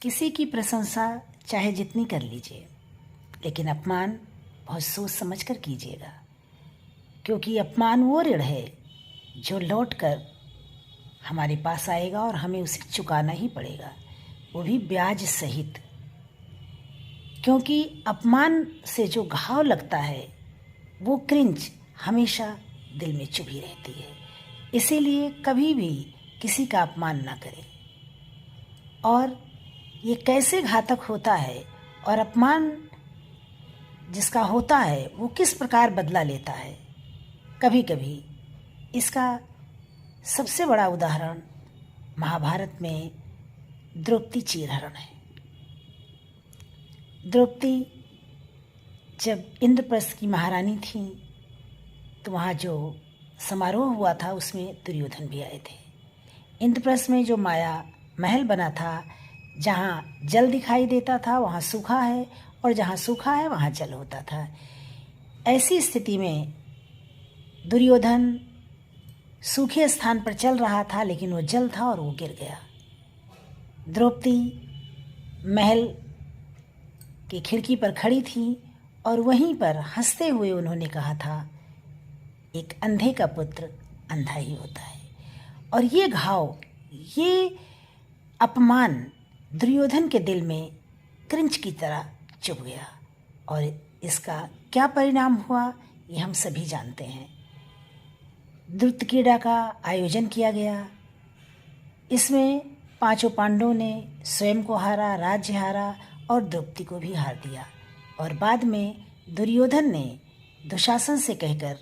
किसी की प्रशंसा चाहे जितनी कर लीजिए, लेकिन अपमान बहुत सोच समझ कर कीजिएगा, क्योंकि अपमान वो ऋण है जो लौट कर हमारे पास आएगा और हमें उसे चुकाना ही पड़ेगा, वो भी ब्याज सहित। क्योंकि अपमान से जो घाव लगता है वो क्रिंज हमेशा दिल में चुभी रहती है। इसीलिए कभी भी किसी का अपमान ना करें। और ये कैसे घातक होता है और अपमान जिसका होता है वो किस प्रकार बदला लेता है, कभी कभी इसका सबसे बड़ा उदाहरण महाभारत में द्रौपदी चीरहरण है। द्रौपदी जब इंद्रप्रस्थ की महारानी थी तो वहाँ जो समारोह हुआ था उसमें दुर्योधन भी आए थे। इंद्रप्रस्थ में जो माया महल बना था, जहाँ जल दिखाई देता था वहाँ सूखा है, और जहाँ सूखा है वहाँ जल होता था। ऐसी स्थिति में दुर्योधन सूखे स्थान पर चल रहा था, लेकिन वो जल था और वो गिर गया। द्रौपदी महल की खिड़की पर खड़ी थी और वहीं पर हंसते हुए उन्होंने कहा था, एक अंधे का पुत्र अंधा ही होता है। और ये घाव, ये अपमान दुर्योधन के दिल में क्रिंच की तरह चुभ गया, और इसका क्या परिणाम हुआ ये हम सभी जानते हैं। द्रुत क्रीड़ा का आयोजन किया गया। इसमें पांचों पांडवों ने स्वयं को हारा, राज्य हारा और द्रौपदी को भी हार दिया। और बाद में दुर्योधन ने दुशासन से कहकर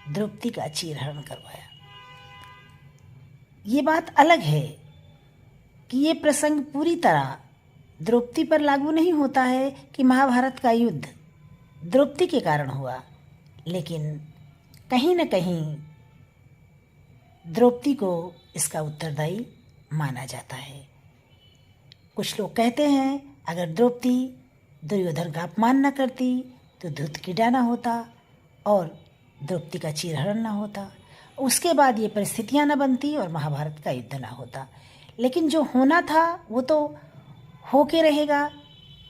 द्रौपदी का चीरहरण करवाया। ये बात अलग है कि ये प्रसंग पूरी तरह द्रौपदी पर लागू नहीं होता है कि महाभारत का युद्ध द्रौपदी के कारण हुआ, लेकिन कहीं न कहीं द्रौपदी को इसका उत्तरदायी माना जाता है। कुछ लोग कहते हैं अगर द्रौपदी दुर्योधन का अपमान न करती तो धृतक्रीड़ा न होता और द्रौपदी का चीरहरण न होता, उसके बाद ये परिस्थितियां न बनती और महाभारत का युद्ध न होता। लेकिन जो होना था वो तो होके रहेगा,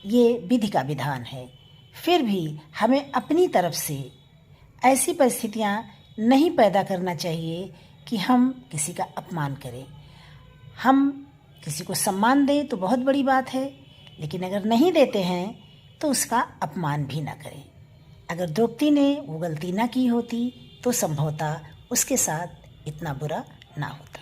ये विधि का विधान है। फिर भी हमें अपनी तरफ से ऐसी परिस्थितियां नहीं पैदा करना चाहिए कि हम किसी का अपमान करें। हम किसी को सम्मान दें तो बहुत बड़ी बात है, लेकिन अगर नहीं देते हैं तो उसका अपमान भी ना करें। अगर द्रौपदी ने वो गलती ना की होती तो संभवतः उसके साथ इतना बुरा ना होता।